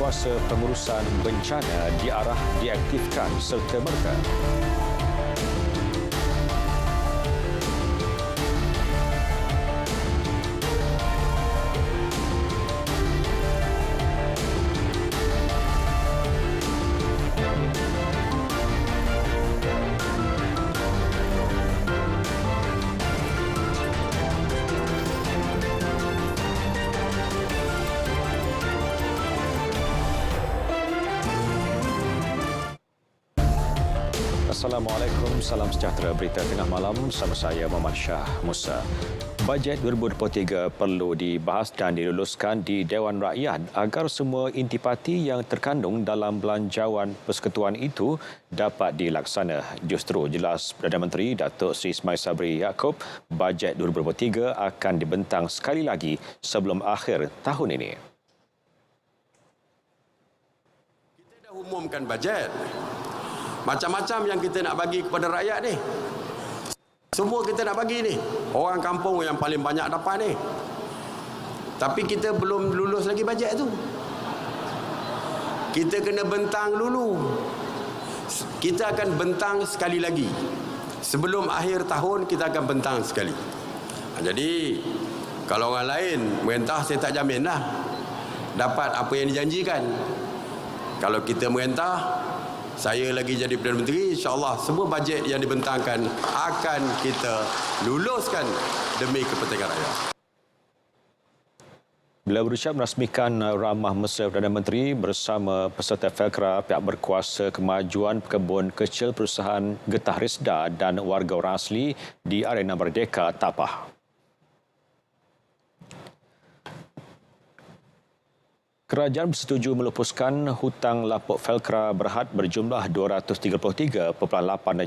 kuasa pengurusan bencana diarah diaktifkan serta merta. Assalamualaikum, salam sejahtera. Berita tengah malam bersama saya Muhammad Shah Musa. Bajet 2023 perlu dibahas dan diluluskan di Dewan Rakyat agar semua intipati yang terkandung dalam belanjawan persekutuan itu dapat dilaksana. Justru jelas Perdana Menteri Datuk Seri Ismail Sabri Yaakob, bajet 2023 akan dibentang sekali lagi sebelum akhir tahun ini. Kita dah umumkan bajet. Macam-macam yang kita nak bagi kepada rakyat ni. Semua kita nak bagi ni. Orang kampung yang paling banyak dapat ni. Tapi kita belum lulus lagi bajet tu. Kita kena bentang dulu. Kita akan bentang sekali lagi. Sebelum akhir tahun kita akan bentang sekali. Jadi kalau orang lain merintah, saya tak jamin lah dapat apa yang dijanjikan. Kalau kita merintah, saya lagi jadi Perdana Menteri, insya-Allah semua bajet yang dibentangkan akan kita luluskan demi kepentingan rakyat. Bila berucap merasmikan ramah mesra Perdana Menteri bersama peserta Felkra, pihak berkuasa kemajuan pekebun kecil perusahaan Getah Risda dan warga orang asli di Arena Merdeka Tapah. Kerajaan bersetuju melupuskan hutang lapuk Felkra Berhad berjumlah RM233.8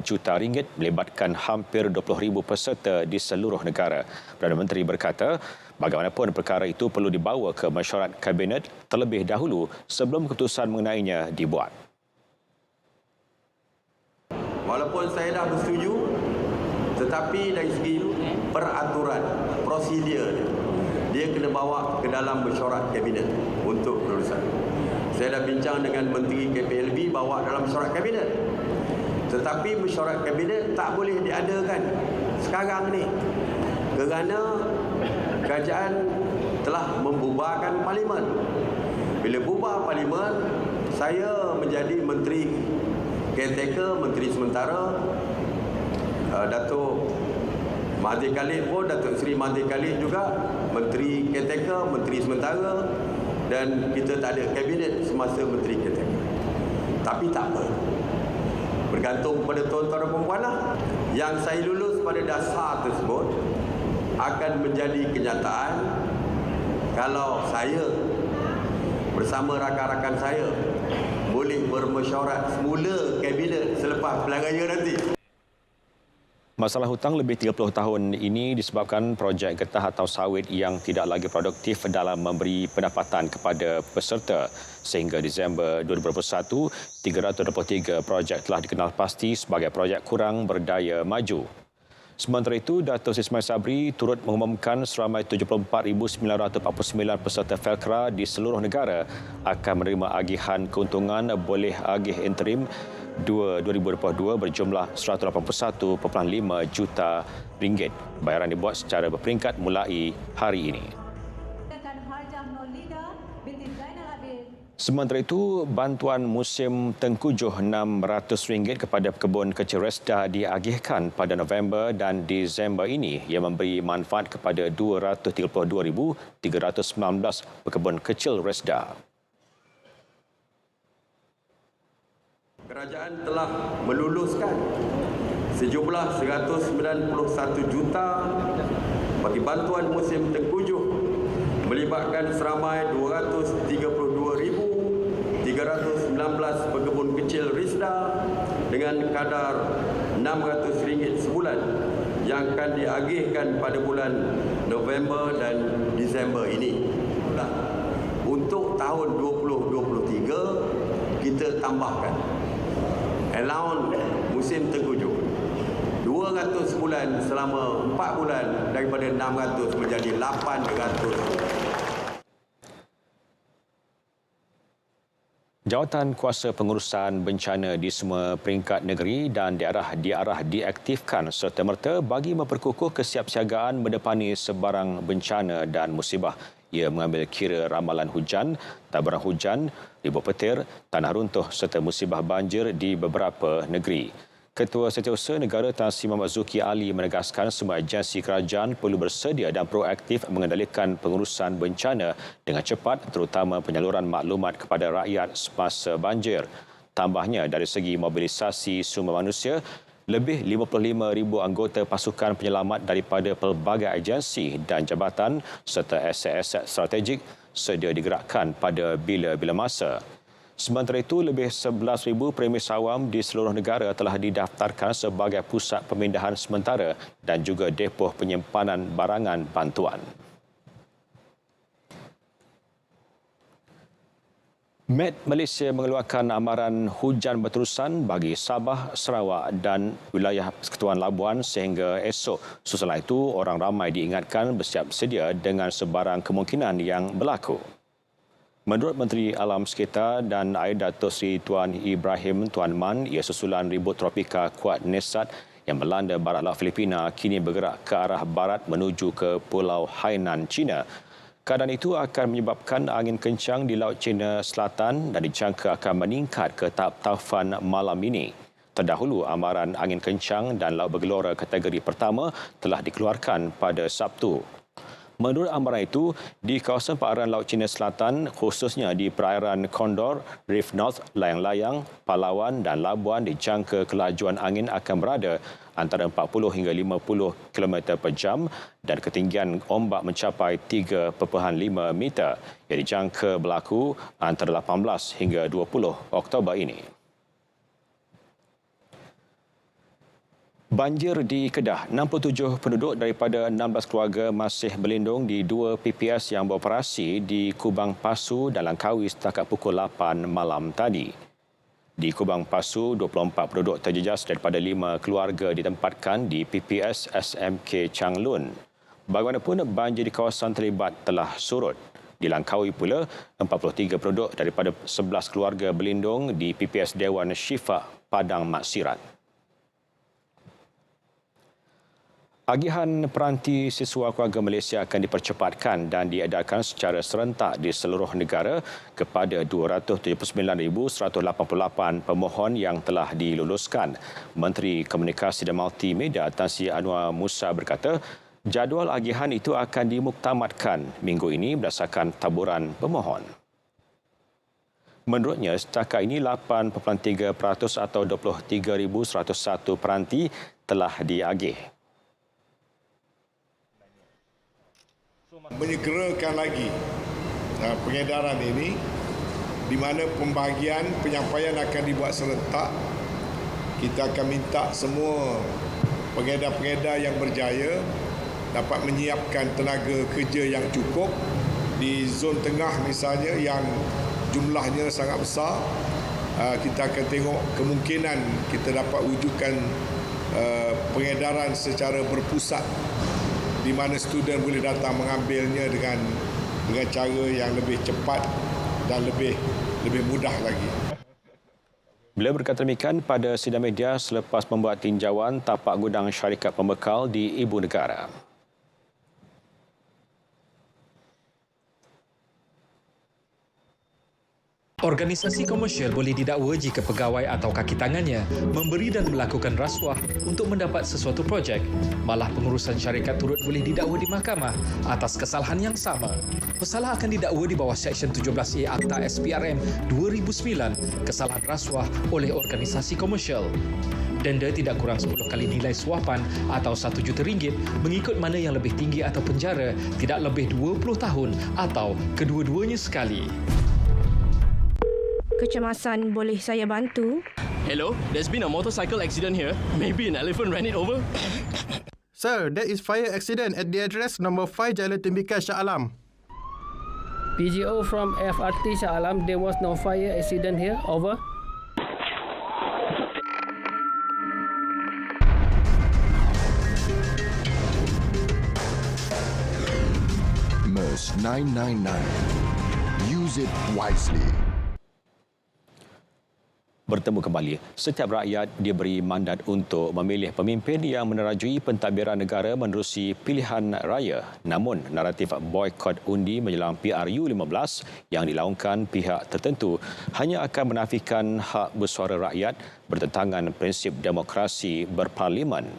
juta melibatkan hampir 20,000 peserta di seluruh negara. Perdana Menteri berkata, bagaimanapun perkara itu perlu dibawa ke mesyuarat Kabinet terlebih dahulu sebelum keputusan mengenainya dibuat. Walaupun saya dah bersetuju, tetapi dari segi peraturan, prosedur dia kena bawa ke dalam mesyuarat Kabinet untuk kelulusan. Saya dah bincang dengan Menteri KPLB bawa dalam mesyuarat Kabinet. Tetapi mesyuarat Kabinet tak boleh diadakan sekarang ni kerana kerajaan telah membubarkan Parlimen. Bila bubar Parlimen, saya menjadi Menteri Caretaker, Menteri Sementara. Datuk Mahathir Khalid pun, Datuk Seri Mahathir Khalid juga Menteri Caretaker, Menteri Sementara, dan kita tak ada Kabinet semasa Menteri Caretaker. Tapi tak apa. Bergantung pada tuan-tuan dan puan-puan lah. Yang saya lulus pada dasar tersebut akan menjadi kenyataan kalau saya bersama rakan-rakan saya boleh bermesyuarat semula Kabinet selepas pilihan raya nanti. Masalah hutang lebih 30 tahun ini disebabkan projek getah atau sawit yang tidak lagi produktif dalam memberi pendapatan kepada peserta. Sehingga Disember 2021, 323 projek telah dikenal pasti sebagai projek kurang berdaya maju. Sementara itu, Datuk Seri Ismail Sabri turut mengumumkan seramai 74,949 peserta Felkra di seluruh negara akan menerima agihan keuntungan boleh agih interim 2022 berjumlah RM181.5 juta. Bayaran dibuat secara berperingkat mulai hari ini. Sementara itu, bantuan musim tengkujuh RM600 kepada pekebun kecil Resda diagihkan pada November dan Disember ini yang memberi manfaat kepada 232,319 pekebun kecil Resda. Kerajaan telah meluluskan sejumlah 191 juta bagi bantuan musim tengkujuh melibatkan seramai 232,319 pekebun kecil Risda dengan kadar RM600 sebulan yang akan diagihkan pada bulan November dan Disember ini. Untuk tahun 2023 kita tambahkan allowance musim tengkujuh 200 bulan selama 4 bulan daripada 600 menjadi 800. Jawatan Kuasa Pengurusan Bencana di semua peringkat negeri dan daerah diarah diaktifkan serta-merta bagi memperkukuh kesiapsiagaan mendepani sebarang bencana dan musibah. Ia mengambil kira ramalan hujan, taburan hujan, ribut petir, tanah runtuh serta musibah banjir di beberapa negeri. Ketua Setiausaha Negara Tan Sri Muhammad Zuki Ali menegaskan semua agensi kerajaan perlu bersedia dan proaktif mengendalikan pengurusan bencana dengan cepat terutama penyaluran maklumat kepada rakyat semasa banjir. Tambahnya dari segi mobilisasi sumber manusia, lebih 55,000 anggota pasukan penyelamat daripada pelbagai agensi dan jabatan serta aset-aset strategik sedia digerakkan pada bila-bila masa. Sementara itu, lebih 11,000 premis awam di seluruh negara telah didaftarkan sebagai pusat pemindahan sementara dan juga depoh penyimpanan barangan bantuan. Met Malaysia mengeluarkan amaran hujan berterusan bagi Sabah, Sarawak dan wilayah Persekutuan Labuan sehingga esok. Susulan itu, orang ramai diingatkan bersiap sedia dengan sebarang kemungkinan yang berlaku. Menurut Menteri Alam Sekitar dan Air Datuk Seri Tuan Ibrahim Tuan Man, ia susulan ribut tropika kuat Nesat yang melanda barat laut Filipina kini bergerak ke arah barat menuju ke Pulau Hainan, China. Keadaan itu akan menyebabkan angin kencang di Laut China Selatan dan dijangka akan meningkat ke tahap taufan malam ini. Terdahulu, amaran angin kencang dan laut bergelora kategori pertama telah dikeluarkan pada Sabtu. Menurut amaran itu, di kawasan perairan Laut China Selatan, khususnya di perairan Condor, Reef North, Layang-Layang, Palawan dan Labuan dijangka kelajuan angin akan berada antara 40 hingga 50 km per jam dan ketinggian ombak mencapai 3.5 meter yang dijangka berlaku antara 18 hingga 20 Oktober ini. Banjir di Kedah, 67 penduduk daripada 16 keluarga masih berlindung di 2 PPS yang beroperasi di Kubang Pasu dan Langkawi setakat pukul 8 malam tadi. Di Kubang Pasu, 24 penduduk terjejas daripada 5 keluarga ditempatkan di PPS SMK Changlun. Bagaimanapun, banjir di kawasan terlibat telah surut. Di Langkawi pula, 43 penduduk daripada 11 keluarga berlindung di PPS Dewan Syifa Padang Maksirat. Agihan peranti siswa keluarga Malaysia akan dipercepatkan dan diedarkan secara serentak di seluruh negara kepada 279,188 pemohon yang telah diluluskan. Menteri Komunikasi dan Multimedia Tan Sri Anwar Musa berkata, jadual agihan itu akan dimuktamadkan minggu ini berdasarkan taburan pemohon. Menurutnya, setakat ini 8.3% atau 23,101 peranti telah diagih. Menyegerakan lagi pengedaran ini di mana pembahagian penyampaian akan dibuat serentak. Kita akan minta semua pengedar-pengedar yang berjaya dapat menyiapkan tenaga kerja yang cukup di zon tengah misalnya yang jumlahnya sangat besar. Kita akan tengok kemungkinan kita dapat wujudkan pengedaran secara berpusat di mana student boleh datang mengambilnya dengan cara yang lebih cepat dan lebih mudah lagi. Beliau berkata demikian pada sidang media selepas membuat tinjauan tapak gudang syarikat pembekal di Ibu Negara. Organisasi komersial boleh didakwa jika pegawai atau kaki tangannya memberi dan melakukan rasuah untuk mendapat sesuatu projek. Malah pengurusan syarikat turut boleh didakwa di mahkamah atas kesalahan yang sama. Pesalah akan didakwa di bawah Seksyen 17A Akta SPRM 2009, kesalahan rasuah oleh organisasi komersial. Denda tidak kurang 10 kali nilai suapan atau RM1 juta mengikut mana yang lebih tinggi atau penjara tidak lebih 20 tahun atau kedua-duanya sekali. Kecemasan, boleh saya bantu? Hello, there's been a motorcycle accident here. Maybe an elephant ran it over. Sir, there is fire accident at the address number 5 Jalan Tembikar Shah Alam. PGO from FRT Shah Alam, there was no fire accident here. Over. MERS 999. Use it wisely. bertemu kembali. Setiap rakyat diberi mandat untuk memilih pemimpin yang menerajui pentadbiran negara menerusi pilihan raya. Namun, naratif boikot undi menjelang PRU 15 yang dilaungkan pihak tertentu hanya akan menafikan hak bersuara rakyat bertentangan prinsip demokrasi berparlimen.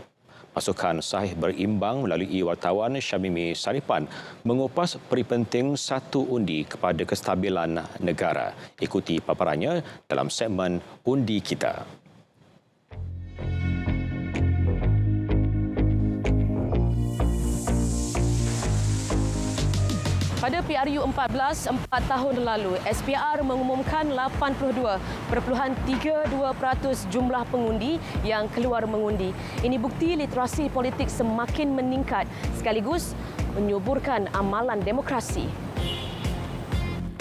Pasukan Sahih Berimbang melalui wartawan Syamimi Saripan mengupas peri penting satu undi kepada kestabilan negara. Ikuti paparannya dalam segmen Undi Kita. Pada PRU 14, 4 tahun lalu, SPR mengumumkan 82.32% jumlah pengundi yang keluar mengundi. Ini bukti literasi politik semakin meningkat sekaligus menyuburkan amalan demokrasi.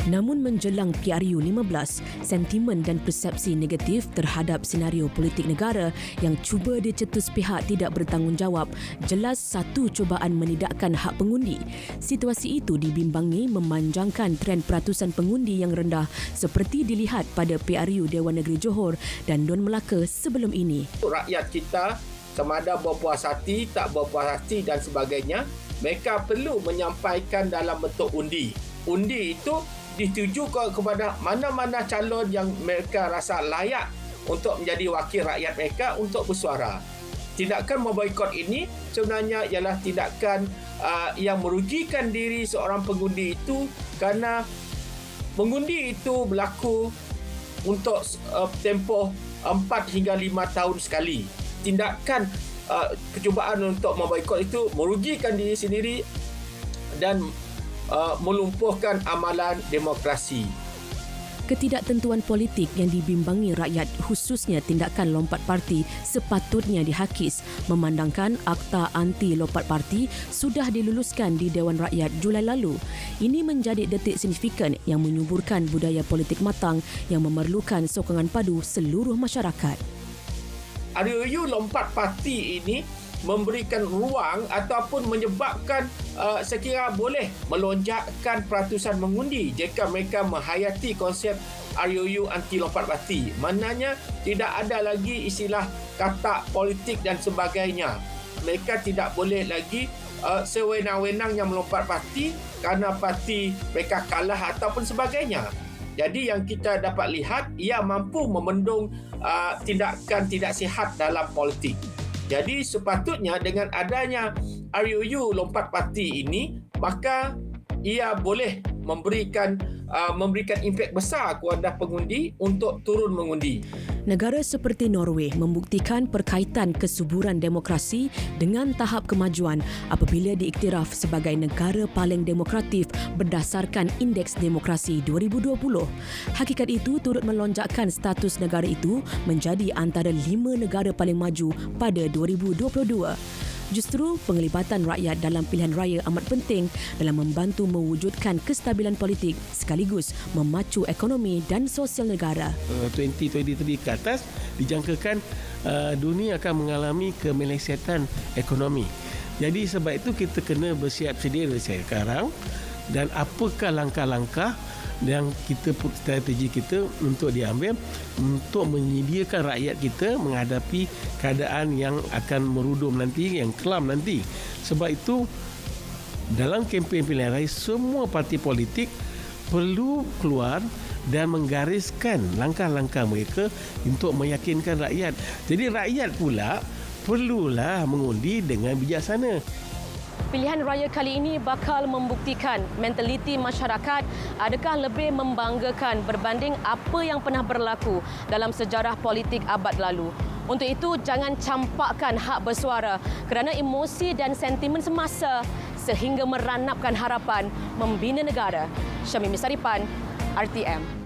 Namun menjelang PRU 15, sentimen dan persepsi negatif terhadap senario politik negara yang cuba dicetus pihak tidak bertanggungjawab jelas satu cubaan menidakkan hak pengundi. Situasi itu dibimbangi memanjangkan tren peratusan pengundi yang rendah seperti dilihat pada PRU Dewan Negeri Johor dan Don Melaka sebelum ini. Rakyat kita sama ada berpuas hati, tak berpuas hati dan sebagainya, mereka perlu menyampaikan dalam bentuk undi. Undi itu dituju kepada mana-mana calon yang mereka rasa layak untuk menjadi wakil rakyat mereka untuk bersuara. Tindakan memboikot ini sebenarnya ialah tindakan yang merugikan diri seorang pengundi itu kerana pengundi itu berlaku untuk tempoh 4 hingga 5 tahun sekali. Tindakan percubaan untuk memboikot itu merugikan diri sendiri dan melumpuhkan amalan demokrasi. Ketidaktentuan politik yang dibimbangi rakyat khususnya tindakan lompat parti sepatutnya dihakis memandangkan Akta Anti Lompat Parti sudah diluluskan di Dewan Rakyat Julai lalu. Ini menjadi detik signifikan yang menyuburkan budaya politik matang yang memerlukan sokongan padu seluruh masyarakat. RUU lompat parti ini memberikan ruang ataupun menyebabkan sekiranya boleh melonjakkan peratusan mengundi jika mereka menghayati konsep RUU anti lompat parti. Maknanya tidak ada lagi istilah katak politik dan sebagainya. Mereka tidak boleh lagi sewenang-wenang yang melompat parti kerana parti mereka kalah ataupun sebagainya. Jadi yang kita dapat lihat, ia mampu membendung tindakan tidak sihat dalam politik. Jadi sepatutnya dengan adanya RUU lompat parti ini, maka ia boleh memberikan impak besar kepada pengundi untuk turun mengundi. Negara seperti Norway membuktikan perkaitan kesuburan demokrasi dengan tahap kemajuan apabila diiktiraf sebagai negara paling demokratif berdasarkan Indeks Demokrasi 2020. Hakikat itu turut melonjakkan status negara itu menjadi antara 5 negara paling maju pada 2022. Justru penglibatan rakyat dalam pilihan raya amat penting dalam membantu mewujudkan kestabilan politik sekaligus memacu ekonomi dan sosial negara. 2023 ke atas dijangkakan dunia akan mengalami kemelesatan ekonomi. Jadi sebab itu kita kena bersiap sedia dari sekarang dan apakah langkah-langkah yang strategi kita untuk diambil untuk menyediakan rakyat kita menghadapi keadaan yang akan merudum nanti, yang kelam nanti. Sebab itu dalam kempen pilihan raya semua parti politik perlu keluar dan menggariskan langkah-langkah mereka untuk meyakinkan rakyat. Jadi rakyat pula perlulah mengundi dengan bijaksana. Pilihan raya kali ini bakal membuktikan mentaliti masyarakat adakah lebih membanggakan berbanding apa yang pernah berlaku dalam sejarah politik abad lalu. Untuk itu, jangan campakkan hak bersuara kerana emosi dan sentimen semasa sehingga meranapkan harapan membina negara. Syamimi Saripan, RTM.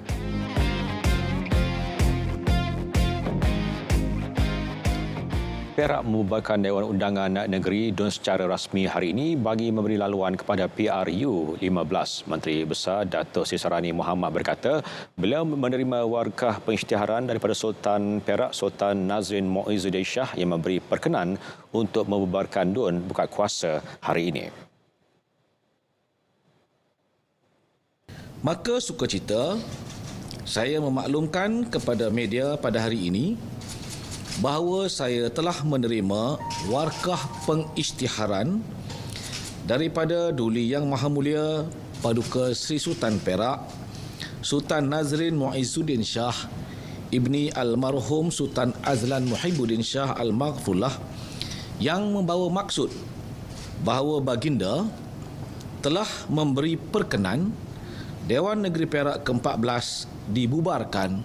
Perak membubarkan Dewan Undangan Negeri DUN secara rasmi hari ini bagi memberi laluan kepada PRU 15. Menteri Besar Datuk Seri Sarani Mohamad berkata beliau menerima warkah pengisytiharan daripada Sultan Perak Sultan Nazrin Muizzuddin Shah yang memberi perkenan untuk membubarkan DUN buka kuasa hari ini. Maka sukacita Saya memaklumkan kepada media pada hari ini bahawa saya telah menerima warkah pengisytiharan daripada Duli Yang Maha Mulia Paduka Sri Sultan Perak, Sultan Nazrin Muizzuddin Shah Ibni Almarhum Sultan Azlan Muhibbuddin Shah Al-Maghfurlah yang membawa maksud bahawa baginda telah memberi perkenan Dewan Negeri Perak ke-14 dibubarkan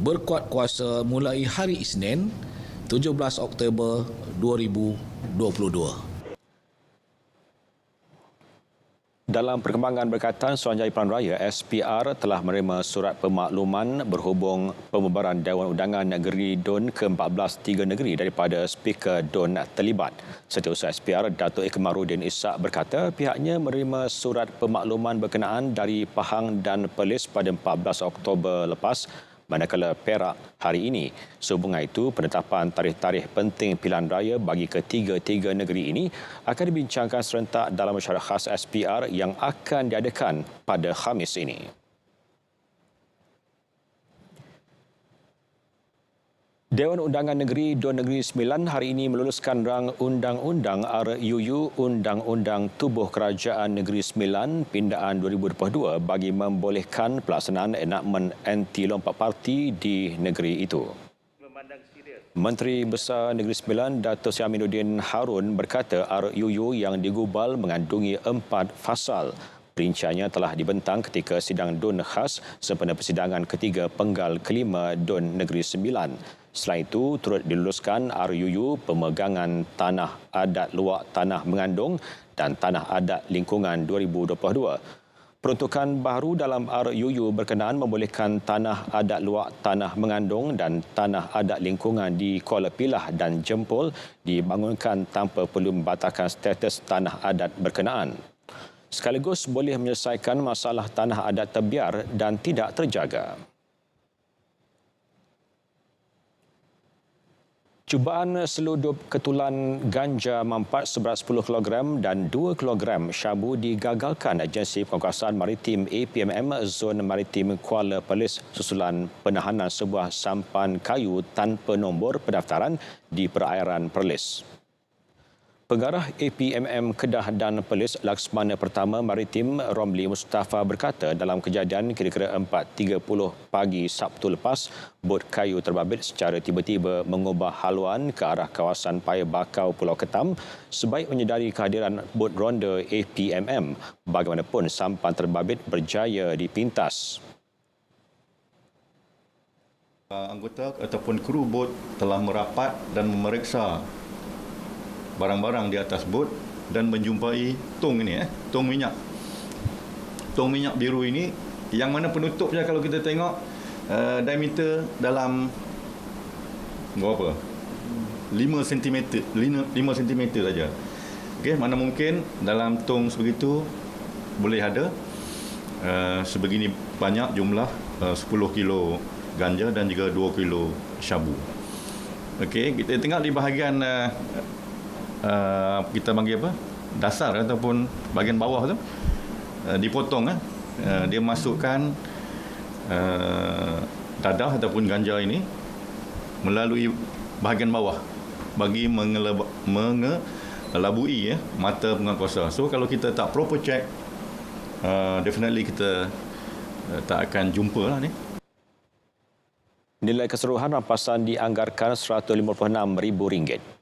berkuat kuasa mulai hari Isnin 17 Oktober 2022. Dalam perkembangan berkaitan Suruhanjaya Pilihan Raya, SPR telah menerima surat pemakluman berhubung pembubaran Dewan Undangan Negeri DUN ke-14 tiga negeri daripada Speaker DUN terlibat. Setiausaha SPR, Datuk Ikmaruddin Ishak berkata pihaknya menerima surat pemakluman berkenaan dari Pahang dan Perlis pada 14 Oktober lepas, manakala Perak hari ini. Sehubungan itu, penetapan tarikh-tarikh penting pilihan raya bagi ketiga-tiga negeri ini akan dibincangkan serentak dalam mesyuarat khas SPR yang akan diadakan pada Khamis ini. Dewan Undangan Negeri DUN Negeri Sembilan hari ini meluluskan rang Undang-Undang RUU Undang-Undang Tubuh Kerajaan Negeri Sembilan Pindaan 2022 bagi membolehkan pelaksanaan enakmen anti lompat parti di negeri itu. Menteri Besar Negeri Sembilan Datuk Seri Aminuddin Harun berkata RUU yang digubal mengandungi 4 fasal. Perinciannya telah dibentang ketika sidang DUN khas sempena persidangan ketiga penggal kelima DUN Negeri Sembilan. Selain itu, turut diluluskan RUU Pemegangan Tanah Adat Luak Tanah Mengandung dan Tanah Adat Lingkungan 2022. Peruntukan baru dalam RUU berkenaan membolehkan Tanah Adat Luak Tanah Mengandung dan Tanah Adat Lingkungan di Kuala Pilah dan Jempol dibangunkan tanpa perlu membatalkan status tanah adat berkenaan. Sekaligus boleh menyelesaikan masalah tanah adat terbiar dan tidak terjaga. Cubaan seludup ketulan ganja mampat seberat 10 kg dan 2 kg syabu digagalkan Agensi Penguasaan Maritim APMM Zon Maritim Kuala Perlis susulan penahanan sebuah sampan kayu tanpa nombor pendaftaran di perairan Perlis. Pengarah APMM Kedah dan Perlis Laksmana Pertama Maritim Romli Mustafa berkata dalam kejadian kira-kira 4.30 pagi Sabtu lepas, bot kayu terbabit secara tiba-tiba mengubah haluan ke arah kawasan Paya Bakau Pulau Ketam sebaik menyedari kehadiran bot ronda APMM. Bagaimanapun, sampan terbabit berjaya dipintas. Anggota ataupun kru bot telah merapat dan memeriksa barang-barang di atas bot dan menjumpai tong ini, tong minyak. Tong minyak biru ini yang mana penutupnya kalau kita tengok diameter dalam berapa? 5 cm, 5 cm saja. Okey, mana mungkin dalam tong sebegitu boleh ada sebegini banyak jumlah 10 kilo ganja dan juga 2 kilo syabu. Okey, kita tengok di bahagian kita panggil apa? Dasar ataupun bahagian bawah tu dipotong dia masukkan dadah ataupun ganja ini melalui bahagian bawah bagi mengelabui mata penguasa. So kalau kita tak proper check, definitely kita tak akan jumpa lah ni. Nilai keseluruhan rampasan dianggarkan RM156,000.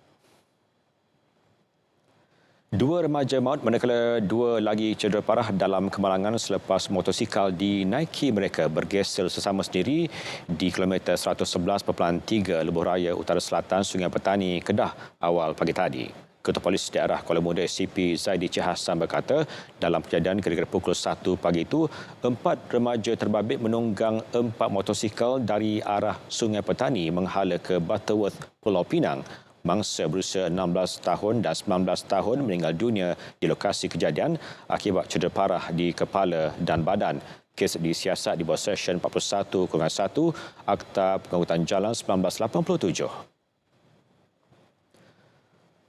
2 remaja maut manakala 2 lagi cedera parah dalam kemalangan selepas motosikal dinaiki mereka bergesel sesama sendiri di kilometer 111.3 Lebuh Raya Utara Selatan Sungai Petani, Kedah awal pagi tadi. Ketua Polis Daerah Kuala Muda CP Zaidi Cik Hassan berkata dalam kejadian kira-kira pukul 1 pagi itu 4 remaja terbabit menunggang 4 motosikal dari arah Sungai Petani menghala ke Butterworth, Pulau Pinang. Mangsa berusia 16 tahun dan 19 tahun meninggal dunia di lokasi kejadian akibat cedera parah di kepala dan badan. Kes disiasat di bawah Seksyen 41/1 Akta Pengangkutan Jalan 1987.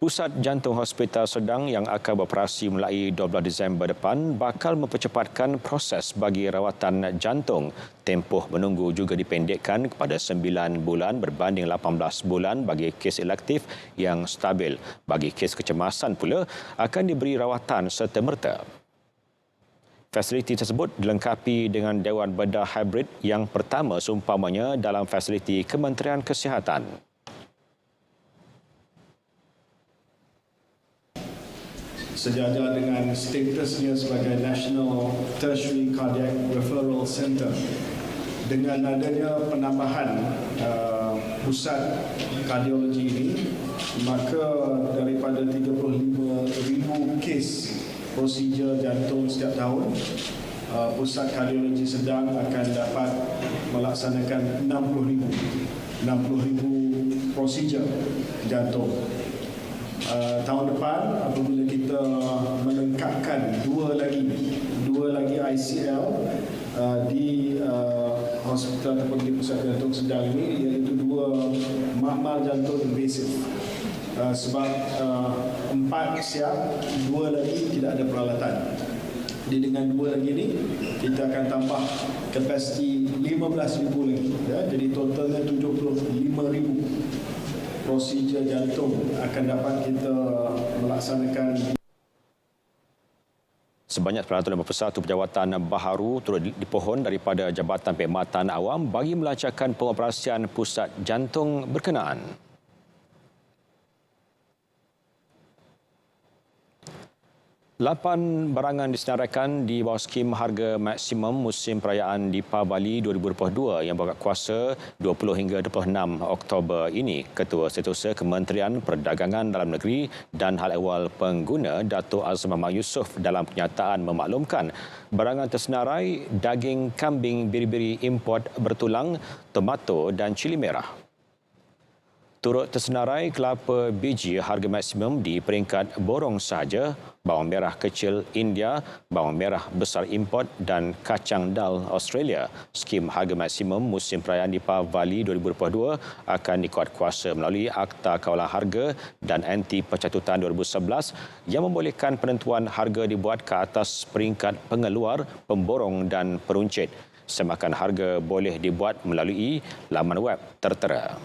Pusat Jantung Hospital Sedang yang akan beroperasi mulai 12 Disember depan bakal mempercepatkan proses bagi rawatan jantung. Tempoh menunggu juga dipendekkan kepada 9 bulan berbanding 18 bulan bagi kes elektif yang stabil. Bagi kes kecemasan pula akan diberi rawatan serta-merta. Fasiliti tersebut dilengkapi dengan Dewan Bedah Hybrid yang pertama seumpamanya dalam fasiliti Kementerian Kesihatan. Sejajar dengan statusnya sebagai National Tertiary Cardiac Referral Center, dengan adanya penambahan pusat kardiologi ini, maka daripada 35,000 kes prosedur jantung setiap tahun, pusat kardiologi sedang akan dapat melaksanakan 60,000 prosedur jantung. Tahun depan apabila kita melengkapkan dua lagi ICL di hospital ataupun di pusat jantung sedang ini, iaitu 2 makmal jantung invasif. Sebab 4 siap, 2 lagi tidak ada peralatan. Jadi dengan 2 lagi ini kita akan tambah kapasiti 15,000 lagi. Jadi totalnya 75,000 prosedur jantung akan dapat kita melaksanakan. Sebanyak 151 pejawatan baharu turut dipohon daripada Jabatan Perkhidmatan Awam bagi melancarkan pengoperasian pusat jantung berkenaan. Lapan barangan disenaraikan di bawah skim harga maksimum musim perayaan Deepavali 2022 yang berkuasa kuasa 20 hingga 26 Oktober ini. Ketua Setiausaha Kementerian Perdagangan Dalam Negeri dan Hal Ehwal Pengguna Dato' Azman Mak Yusof dalam kenyataan memaklumkan barangan tersenarai daging kambing biri-biri import bertulang, tomato dan cili merah. Turut tersenarai kelapa biji harga maksimum di peringkat borong sahaja, bawang merah kecil India, bawang merah besar import dan kacang dal Australia. Skim harga maksimum musim perayaan Deepavali 2022 akan dikuatkuasa melalui Akta Kawalan Harga dan Anti Pencatutan 2011 yang membolehkan penentuan harga dibuat ke atas peringkat pengeluar, pemborong dan peruncit. Semakan harga boleh dibuat melalui laman web tertera.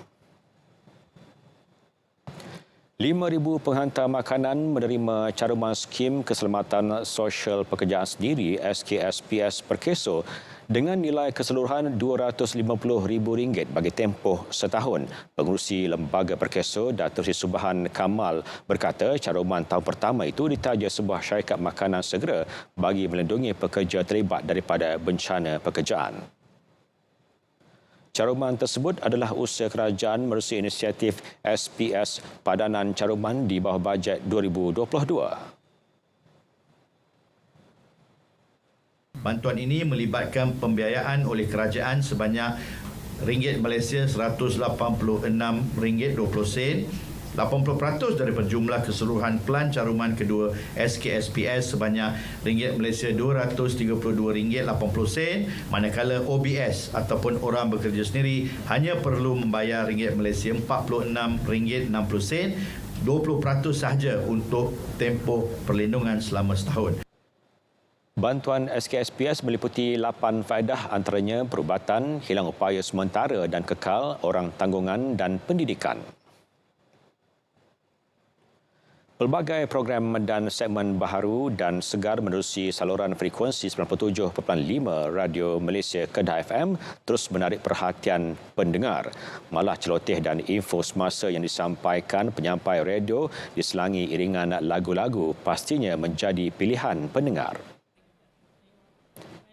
5,000 penghantar makanan menerima caruman skim keselamatan sosial pekerjaan sendiri SKSPS Perkeso dengan nilai keseluruhan RM250,000 bagi tempoh setahun. Pengerusi Lembaga Perkeso, Datuk Seri Subhan Kamal berkata caruman tahun pertama itu ditaja sebuah syarikat makanan segera bagi melindungi pekerja terlibat daripada bencana pekerjaan. Caruman tersebut adalah usaha kerajaan menerusi inisiatif SPS Padanan Caruman di bawah bajet 2022. Bantuan ini melibatkan pembiayaan oleh kerajaan sebanyak ringgit Malaysia RM186.20 80% daripada jumlah keseluruhan pelan caruman kedua SKSPS sebanyak ringgit Malaysia RM232.80, manakala OBS ataupun orang bekerja sendiri hanya perlu membayar ringgit Malaysia RM46.60, 20% sahaja untuk tempoh perlindungan selama setahun. Bantuan SKSPS meliputi 8 faedah, antaranya perubatan, hilang upaya sementara dan kekal, orang tanggungan dan pendidikan. Pelbagai program dan segmen baharu dan segar menerusi saluran frekuensi 97.5 Radio Malaysia Kedah FM terus menarik perhatian pendengar. Malah celoteh dan info semasa yang disampaikan penyampai radio diselangi iringan lagu-lagu pastinya menjadi pilihan pendengar.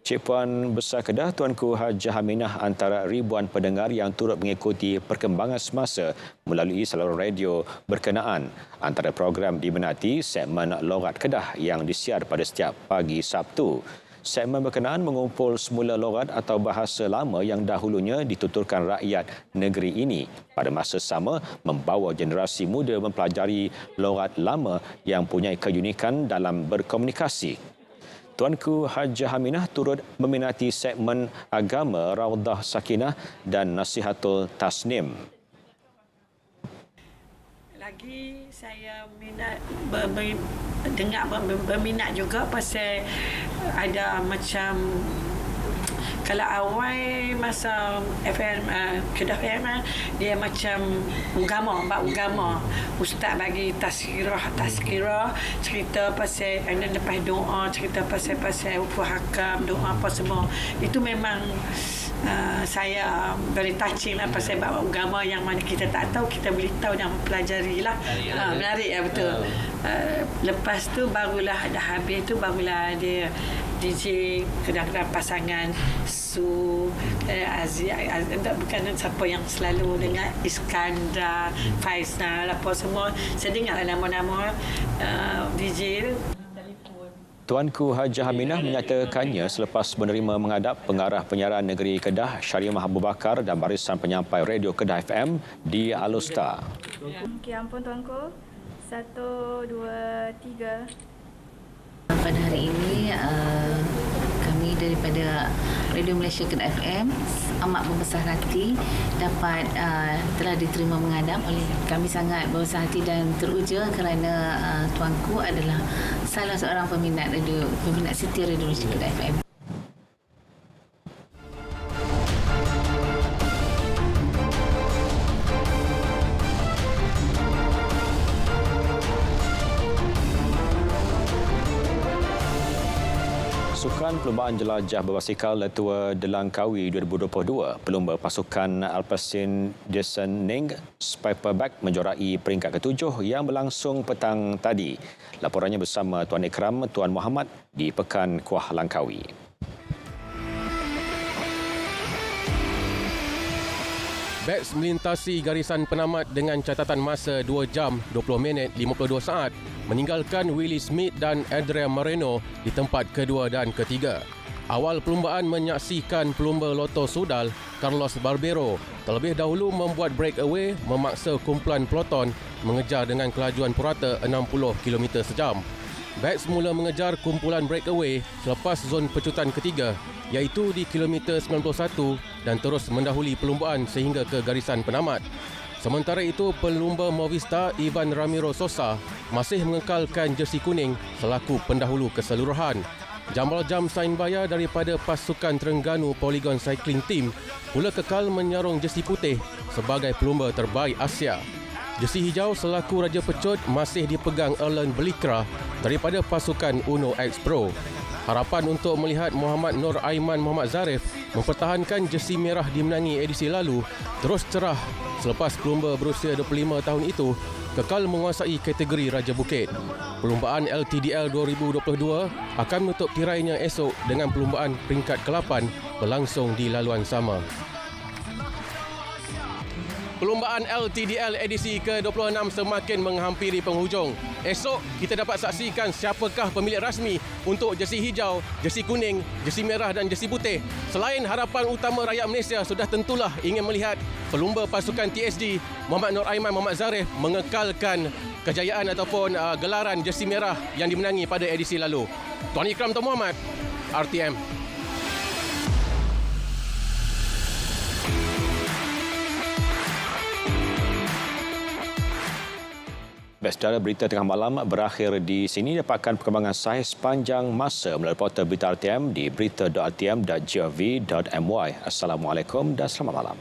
Cik Puan Besar Kedah Tuanku Hajah Aminah antara ribuan pendengar yang turut mengikuti perkembangan semasa melalui saluran radio berkenaan. Antara program diminati segmen Logat Kedah yang disiar pada setiap pagi Sabtu. Segmen berkenaan mengumpul semula logat atau bahasa lama yang dahulunya dituturkan rakyat negeri ini. Pada masa sama, membawa generasi muda mempelajari logat lama yang punya keunikan dalam berkomunikasi. Tuanku Hajah Aminah turut meminati segmen agama Raudah Sakinah dan Nasihatul Tasnim. pagi saya berminat juga pasal ada macam kalau awal masa FM Kedah FM dia macam agama ustaz bagi tazkirah cerita pasal lepas doa cerita pasal hukum hakam doa apa semua itu memang saya very touching lah pasal bab agama yang mana kita tak tahu kita boleh tahu dan mempelajari lah. Menarik ya betul. Lepas tu barulah dah habis tu barulah dia DJ kadang-kadang pasangan Su bukan siapa yang selalu dengan Iskandar Faizal apa semua saya dengar nama-nama DJ Tuanku Hajah Aminah menyatakannya selepas menerima menghadap pengarah penyiaran negeri Kedah Syarimah Abu Bakar dan barisan penyampai radio Kedah FM di Alustar. Okey, ampun Tuanku. 1, 2, 3. Pada hari ini kami daripada Radio Malaysia Kedah FM amat berbesar hati dapat telah diterima menghadap oleh kami. Sangat berbesar hati dan teruja kerana tuanku adalah salah seorang peminat setia Radio Malaysia Kedah FM. Sukan Perlumbaan Jelajah Berbasikal Letua Delangkawi 2022, pelumba pasukan Alpecin Desening Spiperback menjorai peringkat ke-7 yang berlangsung petang tadi. Laporannya bersama Tuan Ikram Tuan Muhammad di Pekan Kuah Langkawi. Bex melintasi garisan penamat dengan catatan masa 2 jam 20 minit 52 saat meninggalkan Willie Smith dan Adrian Moreno di tempat kedua dan ketiga. Awal perlumbaan menyaksikan pelumba Lotto Sudal Carlos Barbero terlebih dahulu membuat breakaway memaksa kumpulan peloton mengejar dengan kelajuan purata 60 km sejam. Bex mula mengejar kumpulan breakaway selepas zon pecutan ketiga iaitu di kilometer 91 dan terus mendahului perlumbaan sehingga ke garisan penamat. Sementara itu, pelumba Movistar Ivan Ramiro Sosa masih mengekalkan jersey kuning selaku pendahulu keseluruhan. Jambal Jam Sain Baya daripada pasukan Terengganu Polygon Cycling Team pula kekal menyarung jersey putih sebagai pelumba terbaik Asia. Jersey hijau selaku Raja Pecut masih dipegang Erlen Belikra daripada pasukan Uno X Pro. Harapan untuk melihat Muhammad Nur Aiman Muhammad Zarif mempertahankan jersey merah dimenangi edisi lalu terus cerah selepas pelumba berusia 25 tahun itu kekal menguasai kategori Raja Bukit. Perlumbaan LTDL 2022 akan menutup tirainya esok dengan perlumbaan peringkat ke-8 berlangsung di laluan sama. Perlumbaan LTDL edisi ke-26 semakin menghampiri penghujung. Esok kita dapat saksikan siapakah pemilik rasmi untuk jersey hijau, jersey kuning, jersey merah dan jersey putih. Selain harapan utama rakyat Malaysia, sudah tentulah ingin melihat pelumba pasukan TSG Muhammad Nur Aiman Muhammad Zarif mengekalkan kejayaan ataupun gelaran jersey merah yang dimenangi pada edisi lalu. Tuan Ikram Tuan Muhammad, RTM. Baik, saudara, berita tengah malam berakhir di sini. Dapatkan perkembangan sahih sepanjang masa melalui portal berita RTM di berita.rtm.gov.my. Assalamualaikum dan selamat malam.